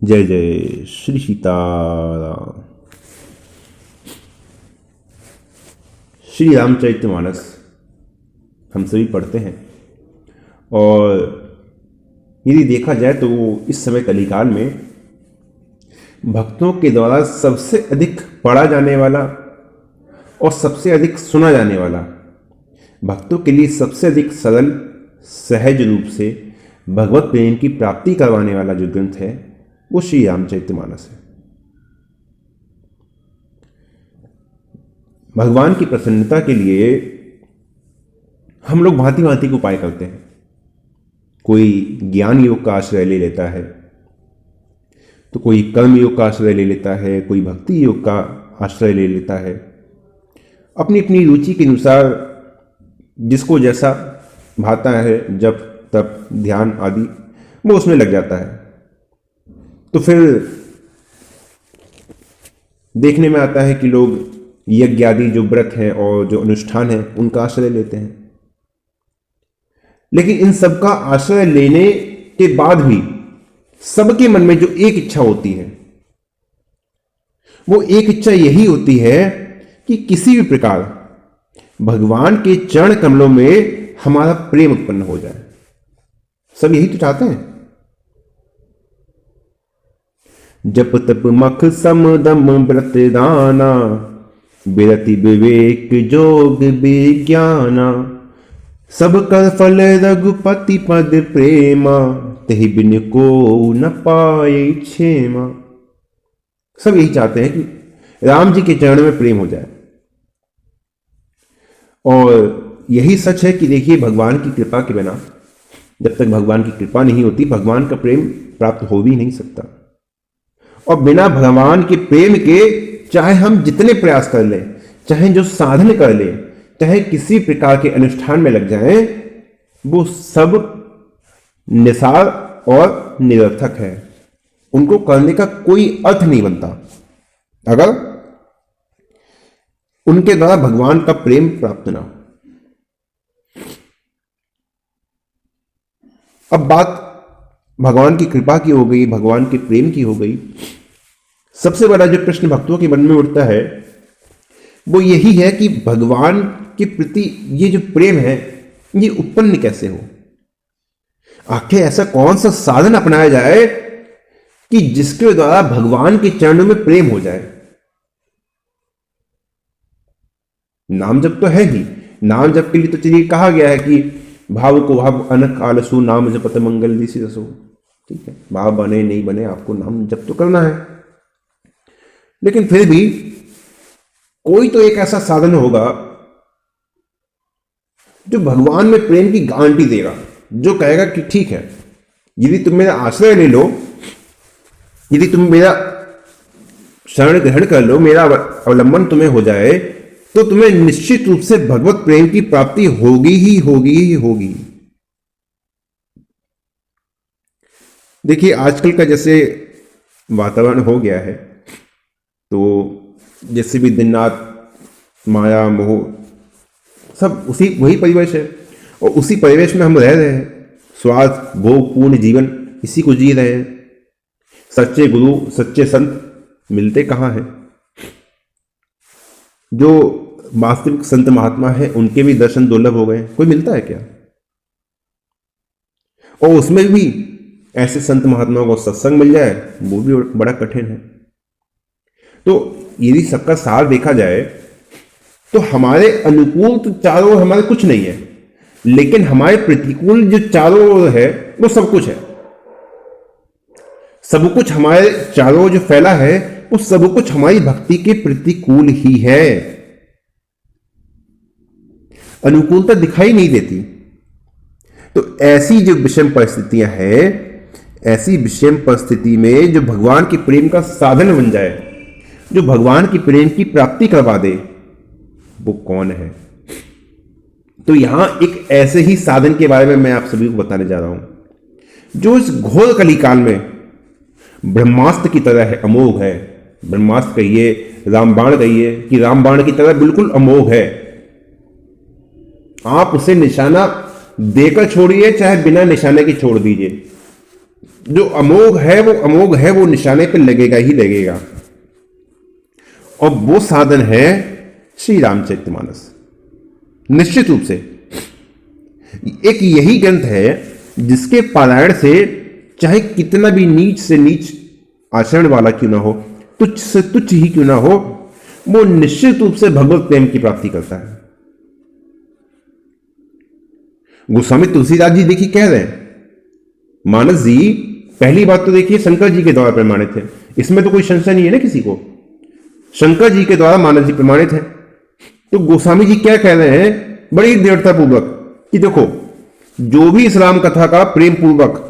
जय जय श्री सीताराम। श्री रामचरितमानस हम सभी पढ़ते हैं और यदि देखा जाए तो इस समय कलिकाल में भक्तों के द्वारा सबसे अधिक पढ़ा जाने वाला और सबसे अधिक सुना जाने वाला, भक्तों के लिए सबसे अधिक सरल सहज रूप से भगवत प्रेम की प्राप्ति करवाने वाला जो ग्रंथ है वो श्री रामचरितमानस है। भगवान की प्रसन्नता के लिए हम लोग भांति भांति के उपाय करते हैं। कोई ज्ञान योग का आश्रय ले लेता है, तो कोई कर्म योग का आश्रय ले लेता है, कोई भक्ति योग का आश्रय ले लेता है। अपनी अपनी रुचि के अनुसार जिसको जैसा भाता है, जप तप ध्यान आदि, वो उसमें लग जाता है। तो फिर देखने में आता है कि लोग यज्ञ आदि जो व्रत है और जो अनुष्ठान है उनका आश्रय लेते हैं। लेकिन इन सब का आश्रय लेने के बाद भी सबके मन में जो एक इच्छा होती है, वो एक इच्छा यही होती है कि किसी भी प्रकार भगवान के चरण कमलों में हमारा प्रेम उत्पन्न हो जाए। सब यही तो चाहते हैं। जप तप मख सम दम व्रत दाना, बिरति विवेक जोग विज्ञाना, सब कर फल रघुपति पद प्रेमा, तहि बिन को न पाए क्षेमा। सब यही चाहते हैं कि राम जी के चरण में प्रेम हो जाए। और यही सच है कि देखिए, भगवान की कृपा के बिना, जब तक भगवान की कृपा नहीं होती, भगवान का प्रेम प्राप्त हो भी नहीं सकता। और बिना भगवान के प्रेम के चाहे हम जितने प्रयास कर लें, चाहे जो साधन कर लें, चाहे किसी प्रकार के अनुष्ठान में लग जाएं, वो सब निसार और निरर्थक है। उनको करने का कोई अर्थ नहीं बनता अगर उनके द्वारा भगवान का प्रेम प्राप्त ना हो। अब बात भगवान की कृपा की हो गई, भगवान के प्रेम की हो गई। सबसे बड़ा जो प्रश्न भक्तों के मन में उठता है वो यही है कि भगवान के प्रति ये जो प्रेम है ये उत्पन्न कैसे हो। आखिर ऐसा कौन सा साधन अपनाया जाए कि जिसके द्वारा भगवान के चरणों में प्रेम हो जाए। नाम जप तो है ही। नाम जप के लिए तो चलिए कहा गया है कि भाव को भाव अनक आलसु नाम जपत मंगल दिशि रसो। ठीक है, भाव बने नहीं बने, आपको नाम जप तो करना है। लेकिन फिर भी कोई तो एक ऐसा साधन होगा जो भगवान में प्रेम की गारंटी देगा, जो कहेगा कि ठीक है, यदि तुम मेरा आश्रय ले लो, यदि तुम मेरा शरण ग्रहण कर लो, मेरा अवलंबन तुम्हें हो जाए, तो तुम्हें निश्चित रूप से भगवत प्रेम की प्राप्ति होगी ही होगी ही होगी। देखिए, आजकल का जैसे वातावरण हो गया है, तो जैसे भी दिन रात माया मोह सब वही परिवेश है, और उसी परिवेश में हम रह रहे हैं। स्वार्थ भोग पूर्ण जीवन इसी को जी रहे हैं। सच्चे गुरु सच्चे संत मिलते कहाँ हैं। जो वास्तविक संत महात्मा है उनके भी दर्शन दुर्लभ हो गए। कोई मिलता है क्या? और उसमें भी ऐसे संत महात्माओं को सत्संग मिल जाए वो भी बड़ा कठिन है। तो यदि सबका सार देखा जाए तो हमारे अनुकूल तो चारों ओर हमारे कुछ नहीं है, लेकिन हमारे प्रतिकूल जो चारों ओर है वो सब कुछ है। सब कुछ हमारे चारों ओर जो फैला है वो सब कुछ हमारी भक्ति के प्रतिकूल ही है। अनुकूलता दिखाई नहीं देती। तो ऐसी जो विषम परिस्थितियां हैं, ऐसी विषम परिस्थिति में जो भगवान के प्रेम का साधन बन जाए, जो भगवान की प्रेम की प्राप्ति करवा दे, वो कौन है? तो यहां एक ऐसे ही साधन के बारे में मैं आप सभी को बताने जा रहा हूं, जो इस घोर कलिकाल में ब्रह्मास्त्र की तरह है, अमोघ है। ब्रह्मास्त्र कहिए, रामबाण कहिए, कि रामबाण की तरह बिल्कुल अमोघ है। आप उसे निशाना देकर छोड़िए, चाहे बिना निशाने के छोड़ दीजिए, जो अमोघ है वो निशाने पे लगेगा ही लगेगा। और वो साधन है श्री रामचरितमानस। निश्चित रूप से एक यही ग्रंथ है जिसके पारायण से चाहे कितना भी नीच से नीच आचरण वाला क्यों ना हो, तुच्छ से तुच्छ ही क्यों ना हो, वो निश्चित रूप से भगवत प्रेम की प्राप्ति करता है। गोस्वामी तुलसीदास जी देखिए कह रहे हैं, मानस जी पहली बात तो देखिए शंकर जी के द्वारा प्रमाणित है, इसमें तो कोई संशय नहीं है ना किसी को। शंकर जी के द्वारा मानस जी प्रमाणित है। तो गोस्वामी जी क्या कह रहे हैं बड़ी दृढ़ता पूर्वक कि देखो, जो भी इस राम कथा का प्रेम पूर्वक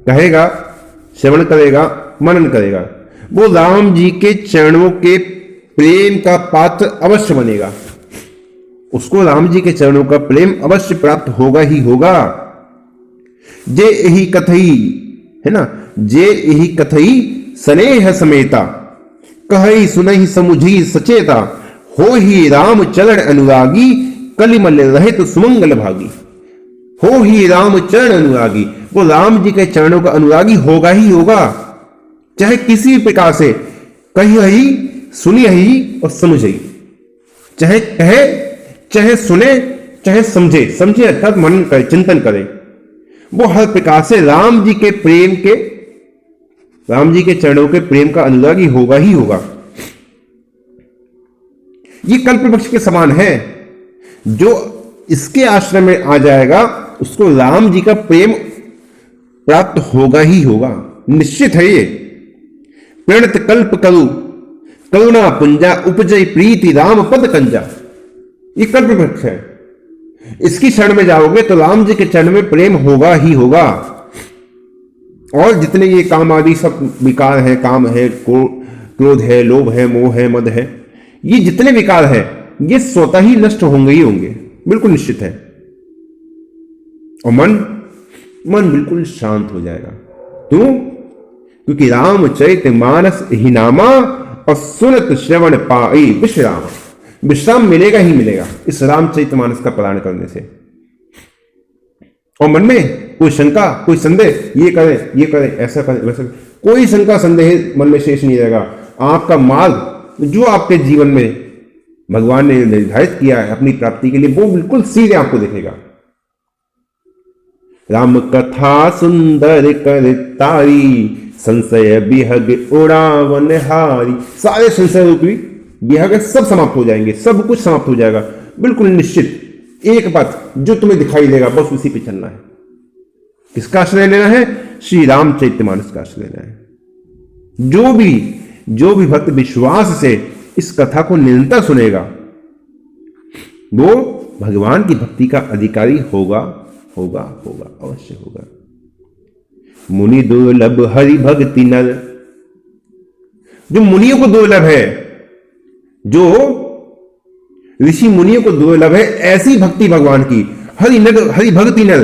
कहेगा, श्रवण करेगा, मनन करेगा, वो राम जी के चरणों के प्रेम का पात्र अवश्य बनेगा। उसको राम जी के चरणों का प्रेम अवश्य प्राप्त होगा ही होगा। जे यही कथई है ना, जे यही कथई स्नेह समेता, कहई सुनहि समुझी सचेता, हो ही राम चरण अनुरागी, कलिमल रहित सुमंगल भागी। हो ही राम चरण अनुरागी, वो राम जी के चरणों का अनुरागी होगा ही होगा, चाहे किसी भी प्रकार से कही ही, सुनी ही और समझे, चाहे कहे, चाहे सुने, चाहे समझे। समझे अर्थात मनन करे, चिंतन करे। वो हर प्रकार से राम जी के प्रेम के, राम जी के चरणों के प्रेम का अनुरागी होगा ही होगा। ये कल्प वृक्ष के समान है। जो इसके आश्रम में आ जाएगा उसको राम जी का प्रेम प्राप्त होगा ही होगा, निश्चित है ये। प्रणत कल्प करु करुणा पुंजा, उपजय प्रीति राम पद कंजा। ये कल्प वृक्ष है, इसकी शरण में जाओगे तो राम जी के चरण में प्रेम होगा ही होगा। और जितने ये काम आदि सब विकार है, काम है, क्रोध है, लोभ है, मोह है, मद है, ये जितने विकार है ये स्वतः ही नष्ट होंगे ही होंगे, बिल्कुल निश्चित है। और मन बिल्कुल शांत हो जाएगा। क्यों? क्योंकि रामचरितमानस ही नामा, और सुनत श्रवण पाई विश्राम। विश्राम मिलेगा ही मिलेगा इस रामचरितमानस का पारायण करने से। और मन में कोई शंका, कोई संदेह, ये करें, ऐसा करें, वैसा करें, कोई शंका संदेह मन में शेष नहीं रहेगा। आपका मार्ग जो आपके जीवन में भगवान ने निर्धारित किया है अपनी प्राप्ति के लिए, वो बिल्कुल सीधे आपको दिखेगा। राम कथा सुंदर कर तारी, संशय बिहग उड़ावन हारी। सारे संशय रूपी बिहग सब समाप्त हो जाएंगे, सब कुछ समाप्त हो जाएगा, बिल्कुल निश्चित। एक बात जो तुम्हें दिखाई देगा, बस उसी पे चलना है। किसका आश्रय लेना है? श्री रामचरितमानस का आश्रय लेना है। जो भी भक्त विश्वास से इस कथा को निरंतर सुनेगा वो भगवान की भक्ति का अधिकारी होगा, अवश्य होगा। मुनि दुर्लभ हरि भक्ति नर, जो मुनियों को दुर्लभ है, जो ऋषि मुनियों को दुर्लभ है, ऐसी भक्ति भगवान की हरि भक्ति नर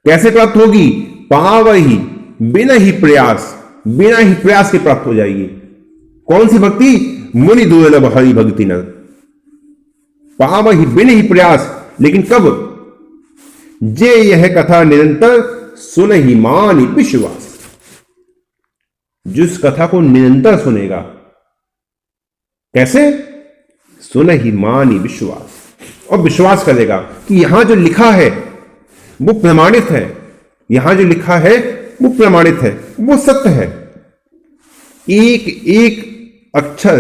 कैसे प्राप्त होगी? पावही, बिना ही प्रयास के प्राप्त हो जाएगी। कौन सी भक्ति? मुनि दुर्लभ हरि भक्ति नर, पावही बिना ही प्रयास। लेकिन कब? जे यह कथा निरंतर सुन ही मानी विश्वास। जिस कथा को निरंतर सुनेगा, कैसे? सुन ही मानी विश्वास, और विश्वास करेगा कि यहां जो लिखा है वो प्रमाणित है, यहां जो लिखा है वो प्रमाणित है, वो सत्य है। एक एक अक्षर,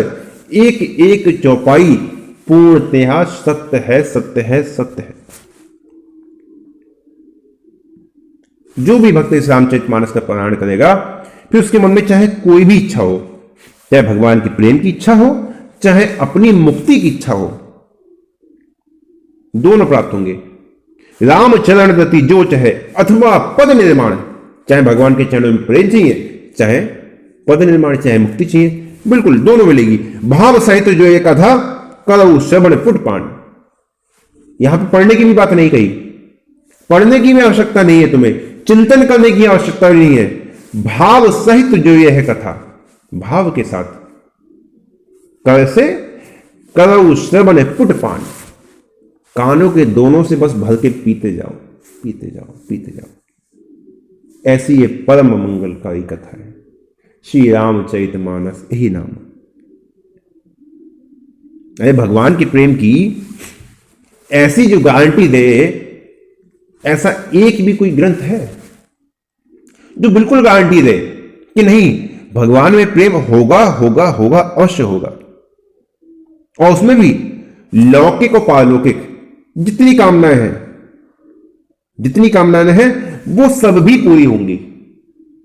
एक एक चौपाई पूर्णतः सत्य है, सत्य है, सत्य है। जो भी भक्त इस रामचरितमानस का पारायण करेगा, फिर उसके मन में चाहे कोई भी इच्छा हो, चाहे भगवान की प्रेम की इच्छा हो, चाहे अपनी मुक्ति की इच्छा हो, दोनों प्राप्त होंगे। राम चरण गति जो चाहे, अथवा पद निर्माण, चाहे भगवान के चरणों में प्रेम चाहिए, चाहे पद निर्माण, चाहे मुक्ति चाहिए, बिल्कुल दोनों मिलेगी। भाव सहित जो एक कथा करऊ श्रवण पुट पान। यहां पर पढ़ने की भी बात नहीं कही, पढ़ने की भी आवश्यकता नहीं है, तुम्हें चिंतन करने की आवश्यकता नहीं है। भाव सहित जो यह कथा, भाव के साथ, कैसे? करऊ श्रवण पुट पान, कानों के दोनों से बस भर के पीते जाओ, पीते जाओ, पीते जाओ। ऐसी ये परम मंगलकारी कथा है। श्री रामचरितमानस यही नाम। अरे भगवान के प्रेम की ऐसी जो गारंटी दे, ऐसा एक भी कोई ग्रंथ है जो बिल्कुल गारंटी दे कि नहीं भगवान में प्रेम होगा होगा होगा अवश्य होगा, और उसमें भी लौकिक और पारलौकिक जितनी कामनाएं हैं वो सब भी पूरी होंगी।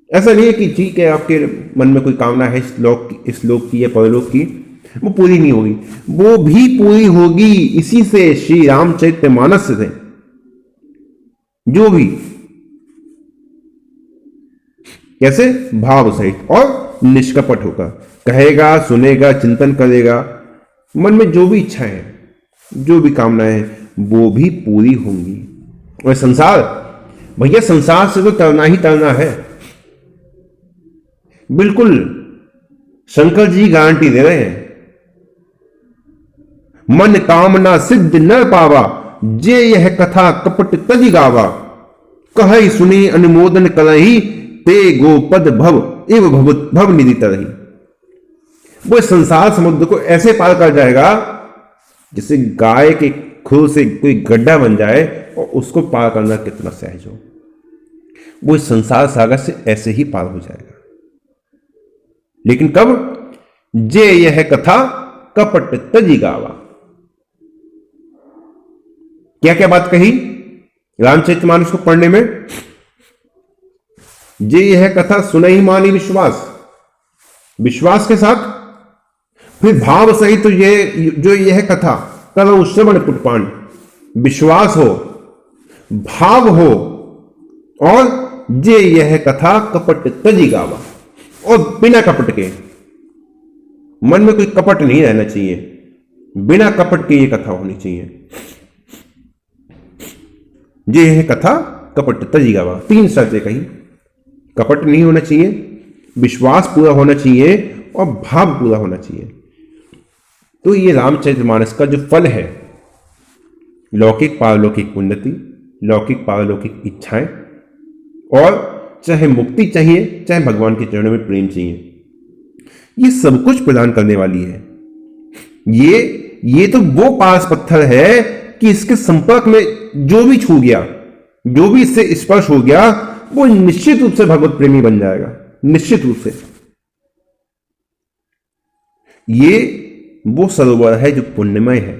ऐसा नहीं है कि ठीक है आपके मन में कोई कामना है इस लोक की या परलोक की, वो पूरी नहीं होगी, वो भी पूरी होगी इसी से श्री रामचरितमानस से। जो भी कैसे भाव सहित और निष्कपट होकर कहेगा, सुनेगा, चिंतन करेगा, मन में जो भी इच्छाएं हैं, जो भी कामनाएं हैं वो भी पूरी होंगी। और संसार, भैया संसार से तो तरना ही तरना है। बिल्कुल शंकर जी गारंटी दे रहे हैं, मन कामना सिद्ध न पावा, जे यह कथा कपट तज गावा, कहि सुनी अनुमोदन करही, ते गोपद भव एव भव निधि तरही। वो संसार समुद्र को ऐसे पार कर जाएगा जैसे गाय के खुर से कोई गड्ढा बन जाए और उसको पार करना कितना सहज हो। वो इस संसार सागर से ऐसे ही पार हो जाएगा। लेकिन कब? जे यह कथा कपट तजी गावा। क्या क्या बात कही रामचरितमानस को पढ़ने में? जे यह कथा सुनहि मानी विश्वास, विश्वास के साथ, फिर भाव सहित तो ये जो यह कथा करो श्रवण पुटपान, विश्वास हो, भाव हो, और जे यह कथा कपट तजी गावा, और बिना कपट के, मन में कोई कपट नहीं रहना चाहिए, बिना कपट के ये कथा होनी चाहिए। जे यह कथा कपट तजी गावा, 3 शर्तें कही। कपट नहीं होना चाहिए, विश्वास पूरा होना चाहिए और भाव पूरा होना चाहिए। तो ये रामचरितमानस का जो फल है, लौकिक पारलौकिक उन्नति, लौकिक पारलौकिक इच्छाएं, और चाहे मुक्ति चाहिए, चाहे भगवान के चरणों में प्रेम चाहिए, ये सब कुछ प्रदान करने वाली है। ये तो वो पास पत्थर है कि इसके संपर्क में जो भी छू गया, जो भी इससे स्पर्श हो गया, वो निश्चित रूप से भगवत प्रेमी बन जाएगा, निश्चित रूप से। ये वो सरोवर है जो पुण्यमय है,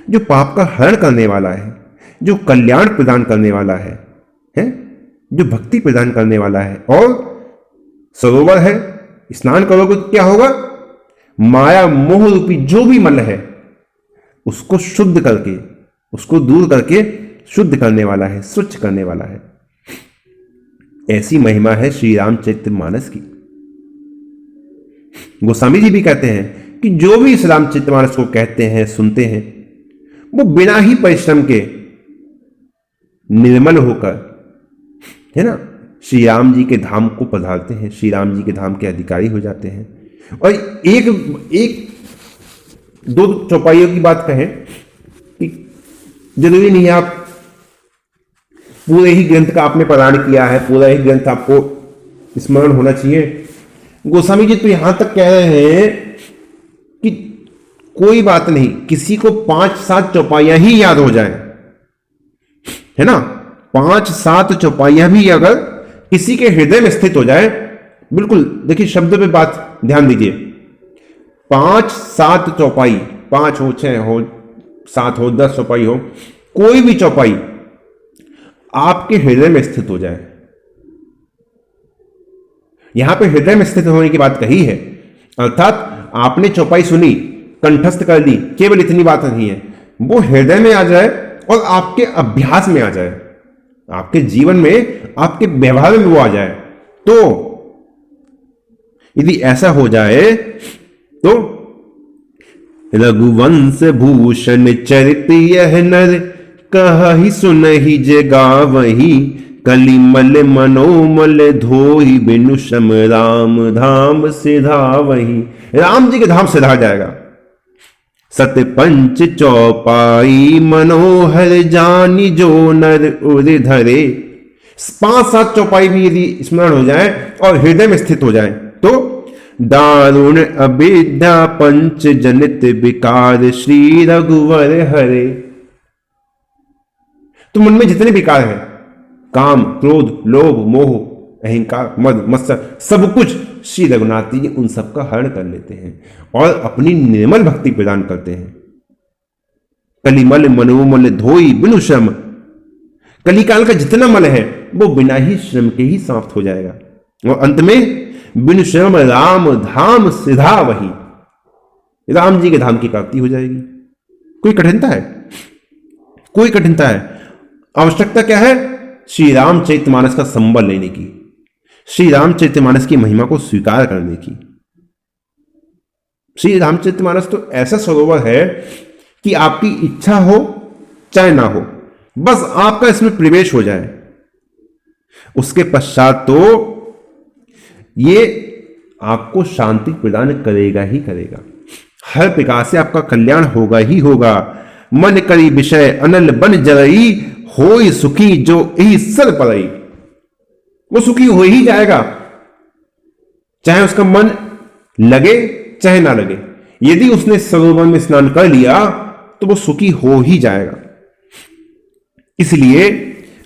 जो पाप का हरण करने वाला है, जो कल्याण प्रदान करने वाला है, जो भक्ति प्रदान करने वाला है। और सरोवर है, स्नान करोगे तो क्या होगा? माया मोह रूपी जो भी मल है उसको शुद्ध करके, उसको दूर करके शुद्ध करने वाला है, स्वच्छ करने वाला है। ऐसी महिमा है श्री रामचरितमानस की। गोस्वामी जी भी कहते हैं कि जो भी इस रामचरितमानस को कहते हैं, सुनते हैं, वो बिना ही परिश्रम के निर्मल होकर, है ना, श्री राम जी के धाम को पधारते हैं, श्री राम जी के धाम के अधिकारी हो जाते हैं। और एक 2 चौपाइयों की बात कहें कि जरूरी नहीं है आप पूरे ही ग्रंथ का आपने पारायण किया है, पूरा ही ग्रंथ आपको स्मरण होना चाहिए। गोस्वामी जी तो यहां तक कह रहे हैं कि कोई बात नहीं, किसी को 5-7 चौपाइयां ही याद हो जाए, है ना, 5-7 चौपाइयां भी अगर किसी के हृदय में स्थित हो जाए, बिल्कुल देखिए शब्द पे बात ध्यान दीजिए, 5-7 चौपाई, 5 हो, 6 हो, 7 हो, 10 चौपाई हो, कोई भी चौपाई आपके हृदय में स्थित हो जाए। यहां पे हृदय में स्थित होने की बात कही है, अर्थात आपने चौपाई सुनी, कंठस्थ कर ली, केवल इतनी बात नहीं है, वो हृदय में आ जाए और आपके अभ्यास में आ जाए, आपके जीवन में, आपके व्यवहार में वो आ जाए। तो यदि ऐसा हो जाए तो रघुवंश भूषण चरित यह नर, कहि सुनहि जे गावहि, कलिमल मनोमल धोई बिनु सम राम धाम सिधावहि। राम जी के धाम सिधा जाएगा। सत पंच चौपाई मनोहर जानी, जो नर उर धरे, 5-7 चौपाई भी यदि स्मरण हो जाए और हृदय में स्थित हो जाए तो दारुण अविद्या पंच जनित विकार श्री रघुवर हरे। तो मन में जितने विकार हैं, काम, क्रोध, लोभ, मोह, अहंकार, मद, मत्सर, सब कुछ श्री रघुनाथ जी उन सबका हरण कर लेते हैं और अपनी निर्मल भक्ति प्रदान करते हैं। कलिमल मनोमल धोई बिनु श्रम, कलिकाल का जितना मल है वो बिना ही श्रम के ही समाप्त हो जाएगा और अंत में बिनु श्रम राम धाम सिधा वही, राम जी के धाम की प्राप्ति हो जाएगी। कोई कठिनता है? कोई कठिनता है? आवश्यकता क्या है? श्री रामचरितमानस का संबल लेने की, श्री रामचरितमानस की महिमा को स्वीकार करने की। श्री रामचरितमानस तो ऐसा सरोवर है कि आपकी इच्छा हो चाहे ना हो, बस आपका इसमें प्रवेश हो जाए, उसके पश्चात तो ये आपको शांति प्रदान करेगा ही करेगा। हर प्रकार से आपका कल्याण होगा ही होगा। मन करी विषय अनल बन जरई, होई सुखी जो ईश्वर परई। वो सुखी हो ही जाएगा, चाहे उसका मन लगे चाहे ना लगे। यदि उसने सरोवर में स्नान कर लिया तो वो सुखी हो ही जाएगा। इसलिए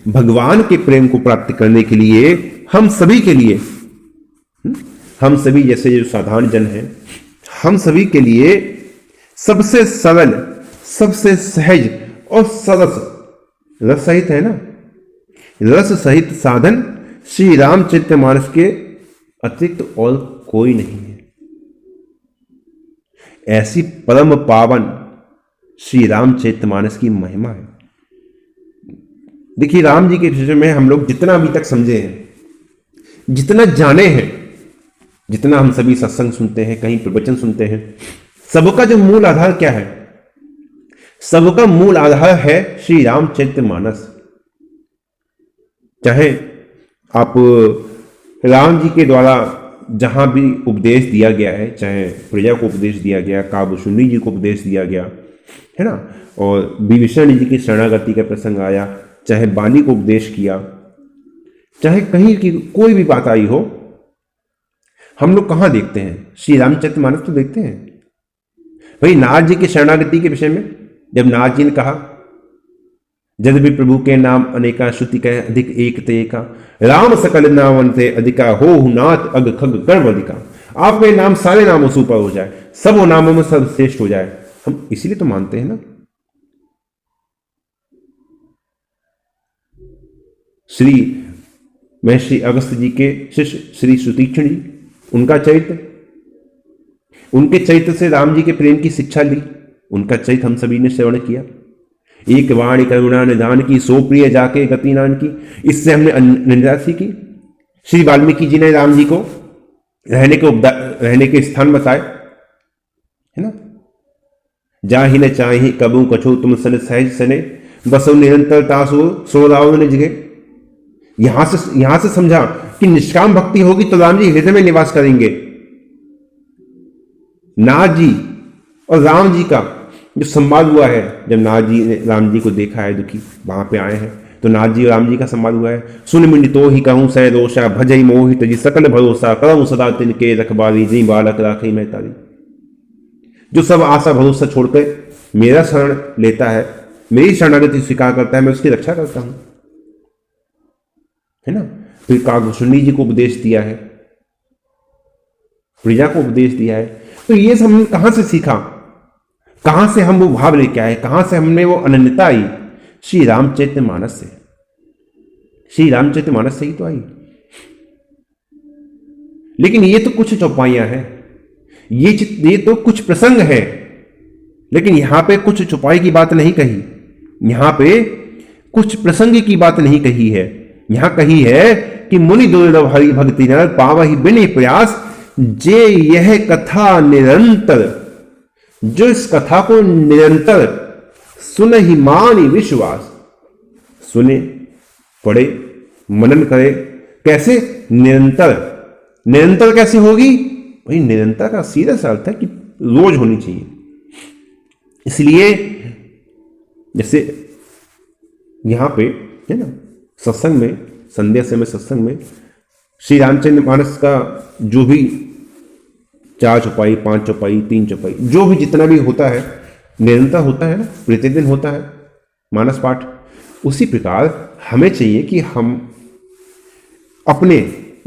भगवान के प्रेम को प्राप्त करने के लिए हम सभी के लिए, हम सभी जैसे जो साधारण जन हैं, हम सभी के लिए सबसे सरल, सबसे सहज और सरस, रस सहित है ना, रस सहित साधन श्री रामचरितमानस के अतिरिक्त और कोई नहीं है। ऐसी परम पावन श्री रामचरितमानस की महिमा है। देखिए, राम जी के विषय में हम लोग जितना अभी तक समझे हैं, जितना जाने हैं, जितना हम सभी सत्संग सुनते हैं, कहीं प्रवचन सुनते हैं, सबका जो मूल आधार क्या है? सबका मूल आधार है श्री रामचरितमानस। चाहे आप राम जी के द्वारा जहां भी उपदेश दिया गया है, चाहे प्रजा को उपदेश दिया गया, काबुसुंदी जी को उपदेश दिया गया है ना, और विभीषण जी की शरणागति का प्रसंग आया, चाहे बाली को उपदेश किया, चाहे कहीं की कोई भी बात आई हो, हम लोग कहां देखते हैं? श्री रामचरितमानस तो देखते हैं। भाई नारद जी की शरणागति के विषय में जब नारद जी ने कहा, जद भी प्रभु के नाम अनेका श्रुति कह अधिक एक ते एका, राम सकल नामवंते अधिका हो नाथ अग खग कर्म अधिका। आप में नाम सारे नामों से ऊपर हो जाए, सब नामों में सर्वश्रेष्ठ हो जाए। हम इसीलिए तो मानते हैं ना। श्री महर्षि अगस्त्य जी के शिष्य श्री सुतीक्ष्ण जी, उनका चरित्र, उनके चरित्र से राम जी के प्रेम की शिक्षा ली, उनका चरित्र हम सभी ने श्रवण किया। एक वाणी करुणा निधान की, सो प्रिय जाके गति नान की, इससे हमने निंदा सीखी। श्री वाल्मीकि जी ने राम जी को रहने के स्थान बताए, है ना। जाहि न चाहि कबू कछो तुम सन सहज सने, बसो निरंतर तासो सो रावण निज गए। यहां से समझा कि निष्काम भक्ति होगी तो राम जी हृदय में निवास करेंगे। नारद जी और राम जी का जो संवाद हुआ है, जब नारद जी ने राम जी को देखा है दुखी, वहां पे आए हैं, तो नारद जी और राम जी का संवाद हुआ है। सुन मिंड तो ही कहूं सह रोषा, भजई मोहित जी सकल भरोसा, करम सदा तिनके रखबारी, जी बालक राखी महतारी। जो सब आशा भरोसा छोड़कर मेरा शरण लेता है, मेरी शरणागति स्वीकार करता है, मैं उसकी रक्षा करता हूं, है ना। फिर काकभूषणी जी को उपदेश दिया है, प्रजा को उपदेश दिया है। तो ये सब हमने कहां से सीखा? कहां से हम वो भाव लेके आए? कहां से हमने वो अनन्यता आई? श्री रामचरितमानस से। श्री रामचरितमानस से ही तो आई। लेकिन ये तो कुछ चौपाइयां हैं, ये तो कुछ प्रसंग है, लेकिन यहां पे कुछ चौपाई की बात नहीं कही, यहां पे कुछ प्रसंग की बात नहीं कही है। यहां कही है कि मुनि दुर्लभ हरि भक्ति नर, पावहि बिनि प्रयास, जे यह कथा निरंतर, जो इस कथा को निरंतर सुन ही मानी विश्वास, सुने, पढ़े, मनन करे। कैसे? निरंतर। निरंतर कैसे होगी भाई? निरंतर का सीधा सा अर्थ है कि रोज होनी चाहिए। इसलिए जैसे यहां पे है ना, सत्संग में संध्या समय सत्संग में श्री रामचंद्र मानस का जो भी 4 चौपाई, 5 चौपाई, 3 चौपाई, जो भी जितना भी होता है, निरंतर होता है ना, प्रतिदिन होता है मानस पाठ। उसी प्रकार हमें चाहिए कि हम अपने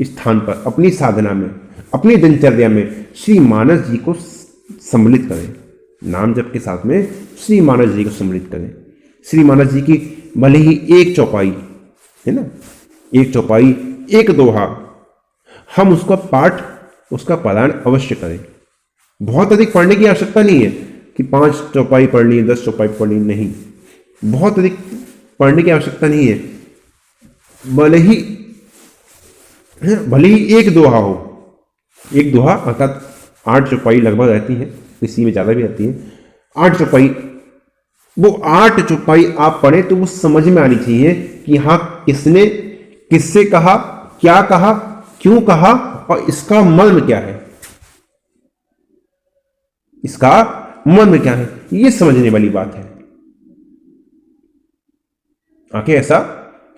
स्थान पर, अपनी साधना में, अपनी दिनचर्या में श्री मानस जी को सम्मिलित करें। नाम जप के साथ में श्री मानस जी को सम्मिलित करें। श्री मानस जी की भले ही एक चौपाई है ना, एक चौपाई, एक दोहा, हम उसका पाठ, उसका पारायण अवश्य करें। बहुत अधिक पढ़ने की आवश्यकता नहीं है कि 5 चौपाई पढ़नी है, 10 चौपाई पढ़नी नहीं, बहुत अधिक पढ़ने की आवश्यकता नहीं है। भले ही एक दोहा हो, एक दोहा अर्थात 8 चौपाई लगभग रहती हैं, किसी में ज़्यादा भी रहती है। 8 चौपाई, वो 8 चौपाई आप पढ़ें तो वो समझ में आनी चाहिए कि हाँ किसने किससे कहा, क्या कहा, क्यों कहा और इसका मर्म क्या है, इसका मर्म क्या है, ये समझने वाली बात है। आखिर ऐसा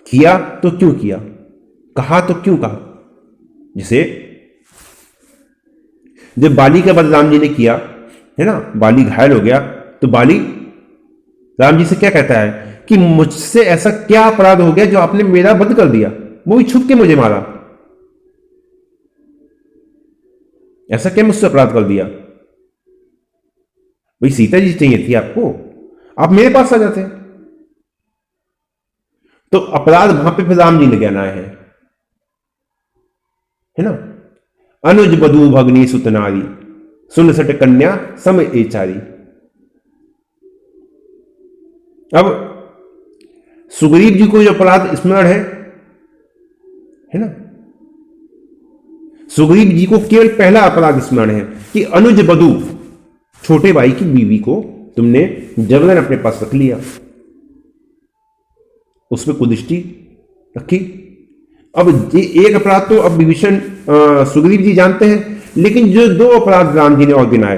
किया तो क्यों किया, कहा तो क्यों कहा। जैसे जब बाली का वध राम जी ने किया है ना, बाली घायल हो गया तो बाली राम जी से क्या कहता है कि मुझसे ऐसा क्या अपराध हो गया जो आपने मेरा वध कर दिया, वो भी छुप के मुझे मारा, ऐसा क्या मुझसे अपराध कर दिया। भाई सीता जी चाहिए थी आपको, आप मेरे पास आ जाते। तो अपराध वहां पे फिर राम जी ने कहना है ना। अनुज बधू भगनी सुत नारी, सुन सट कन्या सम एचारी। अब सुग्रीव जी को जो अपराध स्मरण है ना, सुग्रीव जी को केवल पहला अपराध स्मरण है कि अनुज बधू, छोटे भाई की बीवी को तुमने जबरन अपने पास रख लिया, उसमें कुदृष्टि रखी। अब ये एक अपराध तो अब विभीषण सुग्रीव जी जानते हैं, लेकिन जो 2 अपराध राम जी ने और गिनाए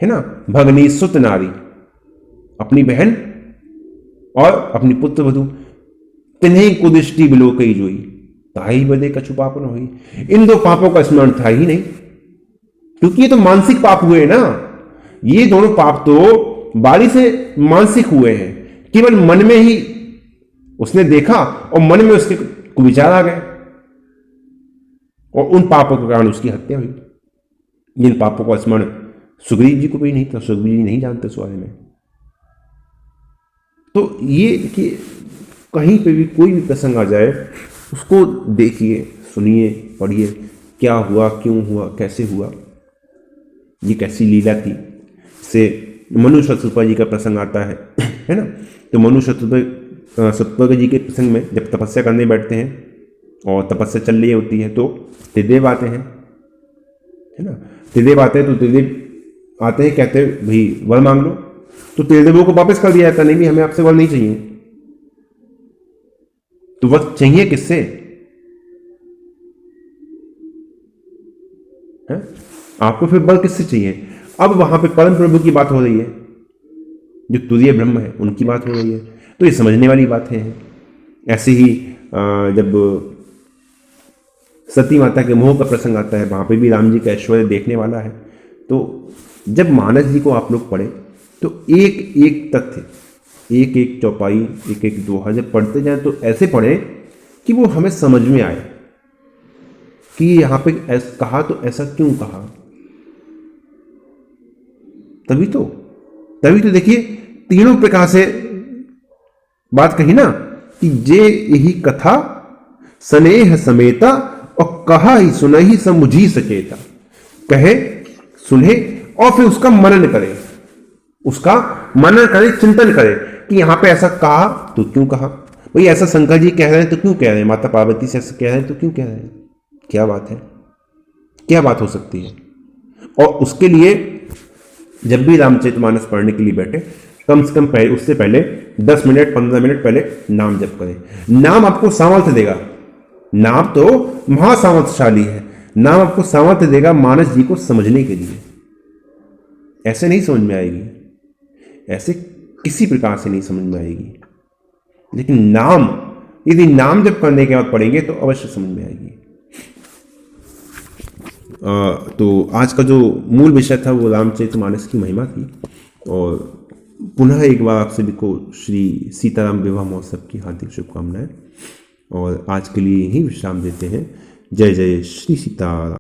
है ना, भगनी सुत नारी, अपनी बहन और अपनी पुत्र वधु, तिन्हीं कुदृष्टि बिलो कई जोई, ताही बदे कछु पाप न हुई। इन 2 पापों का स्मरण था ही नहीं, क्योंकि ये तो मानसिक पाप हुए ना, ये दोनों पाप तो बारी से मानसिक हुए हैं। केवल मन में ही उसने देखा और मन में उसके विचार आ गए और उन पापों के कारण उसकी हत्या हुई। जिन पापों का स्मरण सुग्रीव जी को भी नहीं था, सुग्रीव जी नहीं जानते उस बारे में। तो ये कि कहीं पे भी कोई भी प्रसंग आ जाए, उसको देखिए, सुनिए, पढ़िए, क्या हुआ, क्यों हुआ, कैसे हुआ, ये कैसी लीला थी। से मनु शतरूपा जी का प्रसंग आता है ना। तो मनु शतरूपा जी के प्रसंग में जब तपस्या करने बैठते हैं और तपस्या चल रही होती है तो त्रिदेव आते हैं, है ना। त्रिदेव आते हैं तो त्रिदेव आते हैं, कहते हैं भाई वर मांग लो, तो त्रिदेवों को वापस कर दिया जाता, नहीं भी हमें आपसे वर नहीं चाहिए। तो वर चाहिए किससे है? आपको फिर वर किससे चाहिए। अब वहां पे परम प्रभु की बात हो रही है, जो तुरीय ब्रह्म है उनकी बात हो रही है, तो ये समझने वाली बातें हैं। ऐसे ही जब सती माता के मोह का प्रसंग आता है, वहां पे भी राम जी का ऐश्वर्य देखने वाला है। तो जब मानस जी को आप लोग पढ़े तो एक एक तथ्य, एक एक चौपाई, एक एक दोहा जब पढ़ते जाए तो ऐसे पढ़े कि वो हमें समझ में आए कि यहाँ पे कहा तो ऐसा क्यों कहा। तभी तो देखिए तीनों प्रकार से बात कही ना कि जे यही कथा स्नेह समेता और कहा ही सुना ही समुझी सचेता। कहे, सुने और फिर उसका मनन करे, उसका मनन करे, चिंतन करे कि यहां पे ऐसा कहा तो क्यों कहा। भाई ऐसा शंकर जी कह रहे हैं तो क्यों कह रहे हैं, माता पार्वती से ऐसा कह रहे हैं तो क्यों कह रहे हैं, क्या बात है, क्या बात हो सकती है। और उसके लिए जब भी रामचरितमानस पढ़ने के लिए बैठे कम से कम उससे पहले 10 मिनट 15 मिनट पहले नाम जप करें। नाम आपको सामर्थ्य देगा, नाम तो महासामर्थ्यशाली है, नाम आपको सामर्थ्य देगा मानस जी को समझने के लिए। ऐसे नहीं समझ में आएगी, ऐसे किसी प्रकार से नहीं समझ में आएगी। लेकिन नाम यदि नाम जप करने के बाद पढ़ेंगे तो अवश्य समझ में आएगी। तो आज का जो मूल विषय था वो रामचरितमानस की महिमा थी। और पुनः एक बार आप सभी को श्री सीताराम विवाह महोत्सव की हार्दिक शुभकामनाएं। और आज के लिए यही विश्राम देते हैं। जय जय श्री सीताराम।